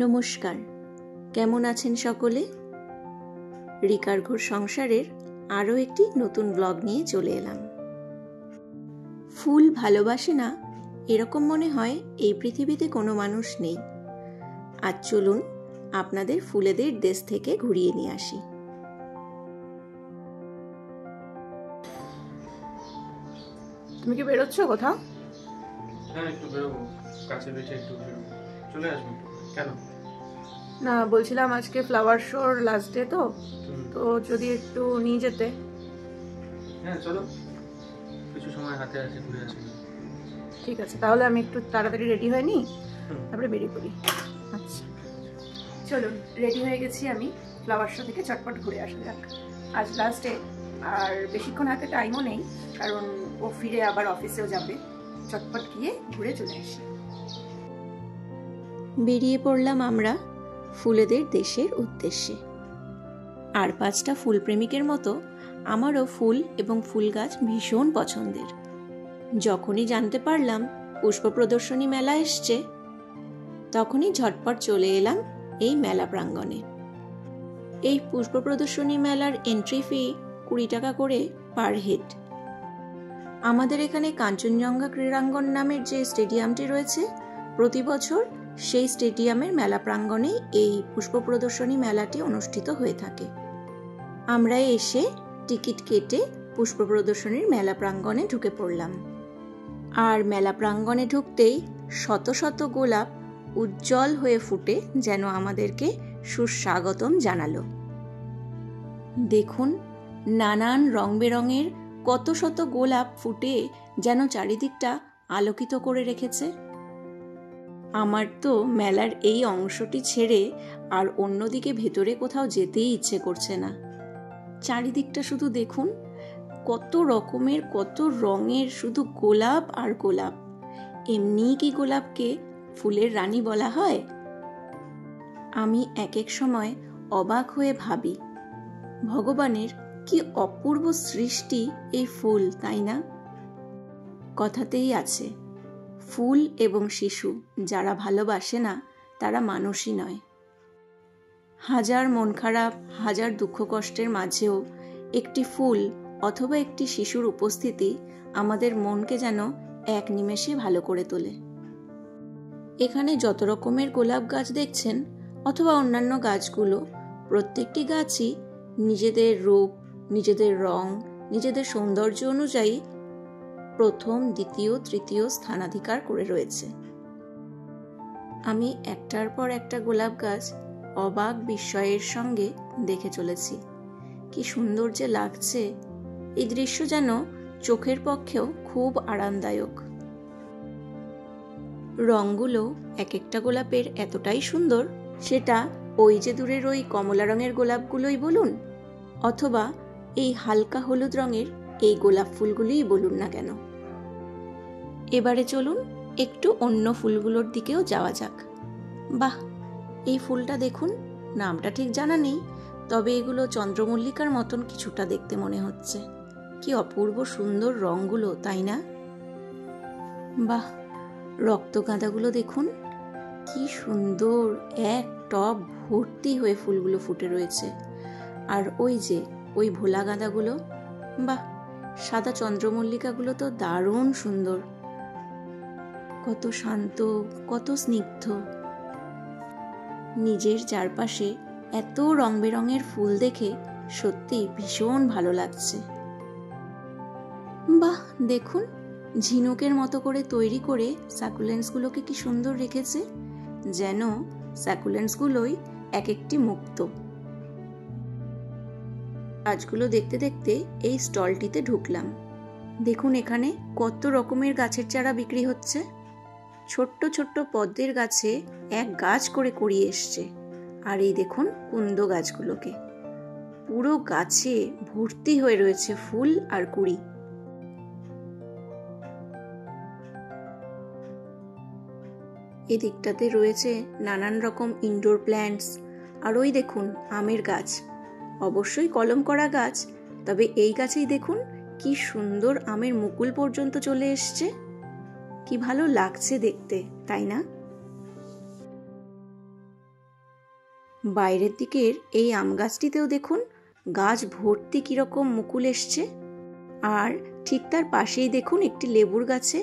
নমস্কার, কেমন আছেন সকলে? রিকার ঘর সংসারের আরও একটি নতুন ব্লগ নিয়ে চলে এলাম। ফুল ভালোবাসে না এরকম মনে হয় এই পৃথিবীতে কোনো মানুষ নেই। আজ চলুন আপনাদের ফুলেদের দেশ থেকে ঘুরিয়ে নিয়ে আসি। তুমি কি বেরোচ্ছ কোথাও? হ্যাঁ, একটু বেরোবো, কাছে বেছে একটু বেরোবো, চলে আসবো। কেন? না, বলছিলাম আজকে ফ্লাওয়ার শোর লাস্ট ডে তো যদি একটু নিয়ে যেতে। হ্যাঁ চলো, কিছু সময় হাতে আছে, ঘুরে আসি। ঠিক আছে, তাহলে আমি একটু তাড়াতাড়ি রেডি হয়ে নিই, তারপরে বেরিয়ে পড়ি। আচ্ছা চলুন, রেডি হয়ে গেছি আমি। ফ্লাওয়ার শো থেকে চটপট ঘুরে আসা যাক। আজ লাস্ট ডে, আর বেশিক্ষণ হাতে টাইমও নেই, কারণ ও ফিরে আবার অফিসেও যাবে। চটপট গিয়ে ঘুরে চলে আসি। বেরিয়ে পড়লাম আমরা ফুলেদের দেশের উদ্দেশ্যে। আর 5টা ফুলপ্রেমিকের মতো আমারও ফুল এবং ফুল গাছ ভীষণ পছন্দের। যখনই জানতে পারলাম পুষ্প প্রদর্শনী মেলা এসছে, তখনই ঝটপট চলে এলাম এই মেলা প্রাঙ্গণে। এই পুষ্প প্রদর্শনী মেলার এন্ট্রি ফি 20 টাকা করে পার হেড। আমাদের এখানে কাঞ্চনজঙ্ঘা ক্রীড়াঙ্গন নামের যে স্টেডিয়ামটি রয়েছে, প্রতি বছর সেই স্টেডিয়ামের মেলা প্রাঙ্গণে এই পুষ্প প্রদর্শনী মেলাটি অনুষ্ঠিত হয়ে থাকে। আমরা এসে টিকিট কেটে পুষ্প প্রদর্শনীর মেলা প্রাঙ্গণে ঢুকে পড়লাম। আর মেলা প্রাঙ্গণে ঢুকতেই শত শত গোলাপ উজ্জ্বল হয়ে ফুটে যেন আমাদেরকে সুস্বাগতম জানালো। দেখুন, নানান রং বেরঙের কত শত গোলাপ ফুটে যেন চারিদিকটা আলোকিত করে রেখেছে। আমার তো মেলার এই অংশটি ছেড়ে আর অন্যদিকে ভেতরে কোথাও যেতেই ইচ্ছে করছে না। চারিদিকটা শুধু দেখুন, কত রকমের কত রঙের শুধু গোলাপ আর গোলাপ। এমনি কি গোলাপকে ফুলের রানী বলা হয়? আমি এক এক সময় অবাক হয়ে ভাবি, ভগবানের কি অপূর্ব সৃষ্টি এই ফুল, তাই না? কথাতেই আছে, ফুল এবং শিশু যারা ভালোবাসে না তারা মানুষই নয়। হাজার মন খারাপ, হাজার দুঃখ কষ্টের মাঝেও একটি ফুল অথবা একটি শিশুর উপস্থিতি আমাদের মনকে যেন এক নিমেষে ভালো করে তোলে। এখানে যত রকমের গোলাপ গাছ দেখছেন অথবা অন্যান্য গাছগুলো, প্রত্যেকটি গাছই নিজেদের রূপ, নিজেদের রং, নিজেদের সৌন্দর্য অনুযায়ী প্রথম, দ্বিতীয়, তৃতীয় স্থানাধিকার করে রয়েছে। আমি একটার পর একটা গোলাপ গাছ অবাক বিস্ময়ের সঙ্গে দেখে চলেছি। কি সুন্দর যে লাগছে! এই দৃশ্য যেন চোখের পক্ষেও খুব আরামদায়ক। রঙগুলো এক একটা গোলাপের এতটাই সুন্দর, সেটা ওই যে দূরের ওই কমলা রঙের গোলাপগুলোই বলুন, অথবা এই হালকা হলুদ রঙের এই গোলাপ ফুলগুলোই বলুন না কেন। এবারে চলুন একটু অন্য ফুলগুলোর দিকেও যাওয়া যাক। বাহ, এই ফুলটা দেখুন, নামটা ঠিক জানা নেই, তবে এগুলো চন্দ্রমল্লিকার মতন কিছুটা দেখতে মনে হচ্ছে। কি অপূর্ব সুন্দর রঙগুলো, তাই না? বাহ, রক্তগাঁদাগুলো দেখুন, কি সুন্দর, এক টব ভর্তি হয়ে ফুলগুলো ফুটে রয়েছে। আর ওই যে ওই ভোলা গাঁদাগুলো, বাহ, সাদা চন্দ্রমল্লিকাগুলো তো দারুণ সুন্দর, কত শান্ত, কত স্নিগ্ধ। নিজের চারপাশে এত রং বেরঙের ফুল দেখে সত্যি ভীষণ ভালো লাগছে। বাহ, দেখুন, ঝিনুকের মতো করে তৈরি করে সাকুলেন্টসগুলোকে কি সুন্দর রেখেছে, যেন সাকুলেন্টসগুলোই এক একটি মুক্ত। গাছগুলো দেখতে দেখতে এই স্টলটিতে ঢুকলাম। দেখুন, এখানে কত রকমের গাছের চারা বিক্রি হচ্ছে। ছোট্ট ছোট্ট পদ্মের গাছে এক গাছ করে কুড়িয়ে এসছে। আর এই দেখুন কুন্দ গাছগুলোকে, পুরো গাছে ভর্তি হয়ে রয়েছে ফুল আর কুড়ি। এদিকটাতে রয়েছে নানান রকম ইনডোর প্ল্যান্টস। আর ওই দেখুন আমের গাছ, অবশ্যই কলম করা গাছ, তবে এই গাছেই দেখুন কি সুন্দর আমের মুকুল পর্যন্ত চলে এসছে। কি ভালো লাগছে দেখতে, তাই না? বাইরের দিকের এই আম গাছটিতেও দেখুন গাছ ভর্তি কীরকম মুকুল এসছে। আর ঠিক তার পাশেই দেখুন একটি লেবুর গাছে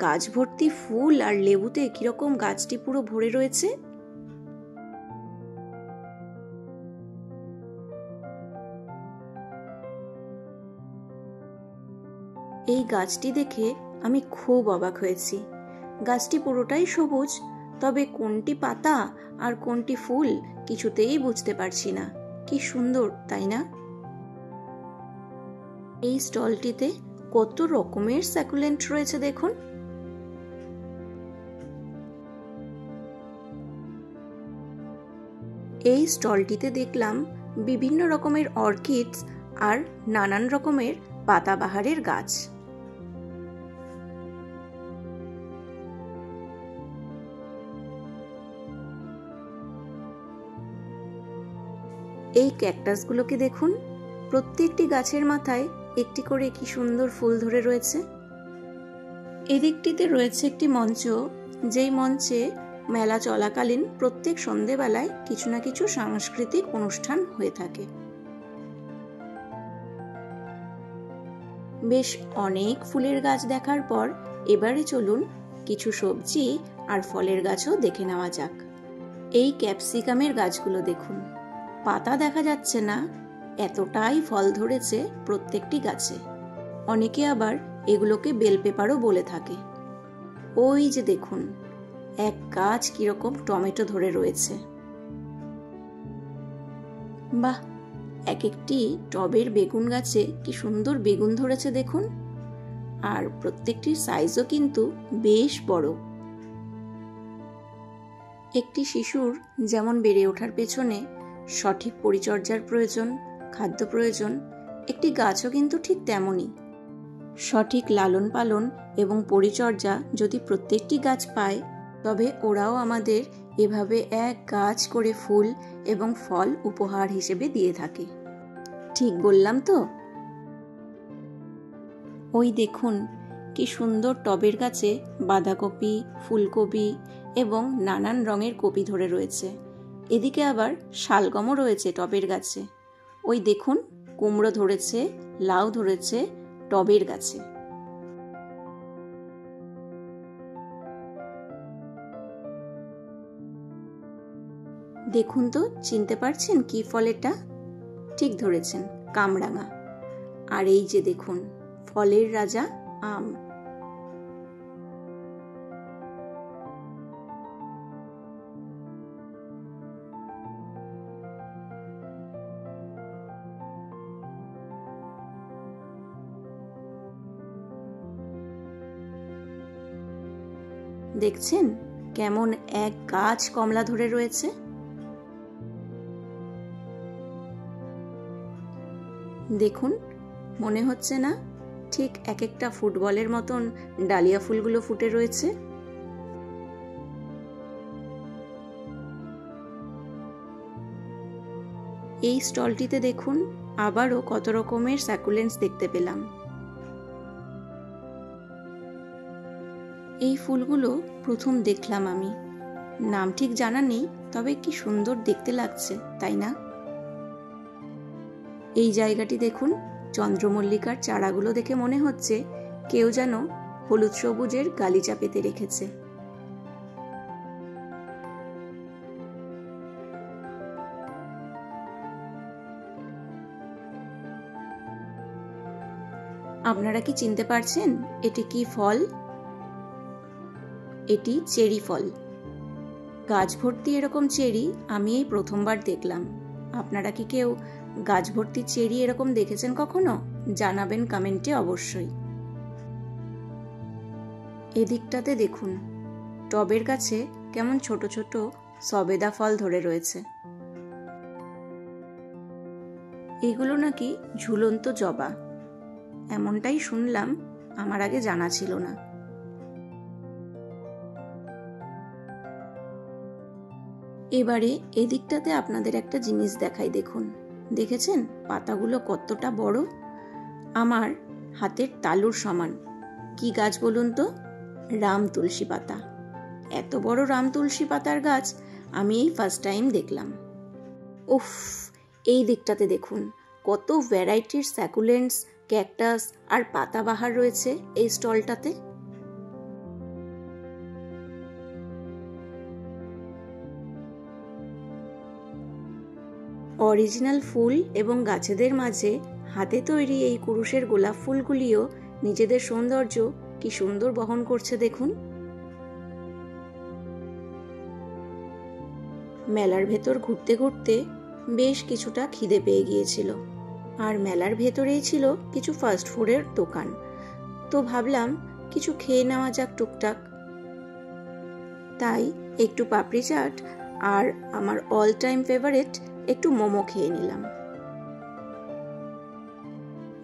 গাছ ভর্তি ফুল আর লেবুতে কীরকম গাছটি পুরো ভরে রয়েছে। এই গাছটি দেখে আমি খুব অবাক হয়েছি। গাছটি পুরোটাই সবুজ, তবে কোনটি পাতা আর কোনটি ফুল কিছুতেই বুঝতে পারছি না। কি সুন্দর, তাই না? এই স্টলটিতে কত রকমের সাকুলেন্ট রয়েছে দেখুন। এই স্টলটিতে দেখলাম বিভিন্ন রকমের অর্কিডস আর নানান রকমের পাতাবাহারের গাছ। এই ক্যাকটাসগুলোকে দেখুন, প্রত্যেকটি গাছের মাথায় একটি করে কি সুন্দর ফুল ধরে রয়েছে। এদিকটিতে রয়েছে একটি মঞ্চ, যেই মঞ্চে মেলা চলাকালীন প্রত্যেক সন্ধেবেলায় কিছু না কিছু সাংস্কৃতিক অনুষ্ঠান হয়ে থাকে। বেশ অনেক ফুলের গাছ দেখার পর এবারে চলুন কিছু সবজি আর ফলের গাছও দেখে নেওয়া যাক। এই ক্যাপসিকামের গাছগুলো দেখুন, পাতা দেখা যাচ্ছে না, এতটাই ফল ধরেছে প্রত্যেকটি গাছে। অনেকে আবার এগুলোকে বেল পেপারও বলে থাকে। ওই যে দেখুন, এক গাছ কিরকম টমেটো ধরে রয়েছে। বাহ, এক একটি টবের বেগুন গাছে কি সুন্দর বেগুন ধরেছে দেখুন। আর প্রত্যেকটির সাইজও কিন্তু বেশ বড়। একটি শিশুর যেমন বেড়ে ওঠার পেছনে সঠিক পরিচর্যার প্রয়োজন, খাদ্য প্রয়োজন, একটি গাছও কিন্তু ঠিক তেমনই। সঠিক লালন পালন এবং পরিচর্যা যদি প্রত্যেকটি গাছ পায়, তবে ওরাও আমাদের এভাবে এক গাছ করে ফুল এবং ফল উপহার হিসেবে দিয়ে থাকে। ঠিক বললাম তো? ওই দেখুন কি সুন্দর টবের গাছে বাঁধাকপি, ফুলকপি এবং নানান রঙের কপি ধরে রয়েছে। এদিকে আবার শালগমও রয়েছে টবের গাছে। ওই দেখুন কুমড়ো ধরেছে, লাউ ধরেছে টবের গাছে। দেখুন তো, চিনতে পারছেন কি ফল এটা? ঠিক ধরেছেন, কামরাঙা। আর এই যে দেখুন, ফলের রাজা আম। দেখছেন কেমন এক গাছ কমলা ধরে রয়েছে। দেখুন, মনে হচ্ছে না ঠিক এক একটা ফুটবলের মতন ডালিয়া ফুলগুলো ফুটে রয়েছে। এই স্টলটিতে দেখুন আবারও কত রকমের সাকুলেন্টস দেখতে পেলাম। এই ফুলগুলো প্রথম দেখলাম আমি, নাম ঠিক জানা নেই, তবে কি সুন্দর দেখতে লাগছে, তাই না? এই জায়গাটি দেখুন, চন্দ্রমল্লিকার চারাগুলো দেখে মনে হচ্ছে কেউ যেন হলুদ সবুজের গালিচা পেতে রেখেছে। আপনারা কি চিনতে পারছেন এটি কি ফল? এটি চেরি ফল। গাছ ভর্তি এরকম চেরি আমি এই প্রথমবার দেখলাম। আপনারা কি কেউ গাছ ভর্তি চেরি এরকম দেখেছেন কখনো? জানাবেন কমেন্টে অবশ্যই। এদিকটাতে দেখুন, টবের গাছে কেমন ছোট ছোট সবেদা ফল ধরে রয়েছে। এগুলো নাকি ঝুলন্ত জবা, এমনটাই শুনলাম, আমার আগে জানা ছিল না। এবারে এদিকটাতে আপনাদের একটা জিনিস দেখাই, দেখুন, দেখেছেন পাতাগুলো কতটা বড়, আমার হাতের তালুর সমান। কি গাছ বলুন তো? রাম তুলসী পাতা। এত বড় রাম তুলসী পাতার গাছ আমি এই ফার্স্ট টাইম দেখলাম। উফ, এই দিকটাতে দেখুন কত ভ্যারাইটির স্যাকুলেন্টস, ক্যাকটাস আর পাতাবাহার রয়েছে এই স্টলটাতে। অরিজিনাল ফুল এবং গাছেদের মাঝে হাতে তৈরি এই কুরুশের গোলাপ ফুলগুলিও নিজেদের সৌন্দর্য কি সুন্দর বহন করছে দেখুন। মেলার ভেতর ঘুরতে ঘুরতে বেশ কিছুটা খিদে পেয়ে গিয়েছিল, আর মেলার ভেতরেই ছিল কিছু ফাস্ট ফুডের দোকান, তো ভাবলাম কিছু খেয়ে নেওয়া যাক টুকটাক। তাই একটু পাপড়ি চাট আর আমার অল টাইম ফেভারিট একটু মোমো খেয়ে নিলাম।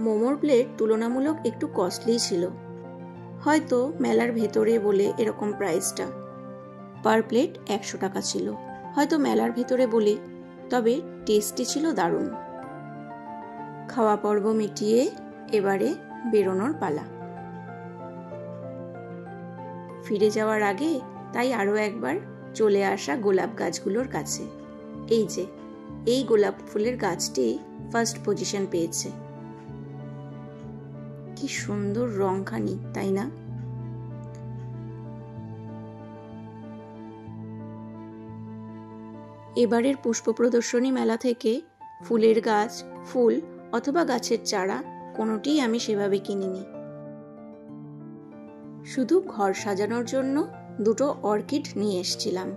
মোমোর প্লেট তুলনামূলক একটু কস্টলি ছিল, হয়তো মেলার ভেতরে বলে এরকম প্রাইসটা। পার প্লেট 100 টাকা ছিল, হয়তো মেলার ভেতরে বলে, তবে টেস্টি ছিল দারুণ। খাওয়া পর্ব মিটিয়ে এবারে বেরোনোর পালা। ফিরে যাওয়ার আগে তাই আরও একবার চলে আসা গোলাপ গাছগুলোর কাছে। এই যে এই গোলাপ ফুলের গাছটি ফার্স্ট পজিশন পেয়েছে। কি সুন্দর রংখানি, তাই না? এবারের পুষ্প প্রদর্শনী মেলা থেকে ফুলের গাছ, ফুল অথবা গাছের চারা কোনোটিই আমি সেভাবে কিনিনি। শুধু ঘর সাজানোর জন্য 2টো অর্কিড নিয়ে এসেছিলাম,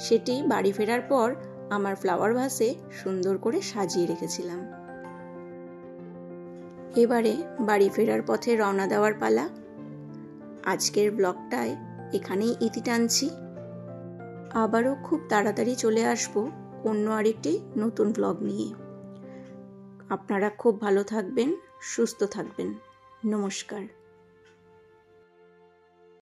সেটি বাড়ি ফেরার পর আমার ফ্লাওয়ার ভাসে সুন্দর করে সাজিয়ে রেখেছিলাম। এবারে বাড়ি ফেরার পথে রওনা দেওয়ার পালা। আজকের ব্লগটায় এখানেই ইতি টানছি। আবারও খুব তাড়াতাড়ি চলে আসব অন্য আরেকটি নতুন ব্লগ নিয়ে। আপনারা খুব ভালো থাকবেন, সুস্থ থাকবেন। নমস্কার।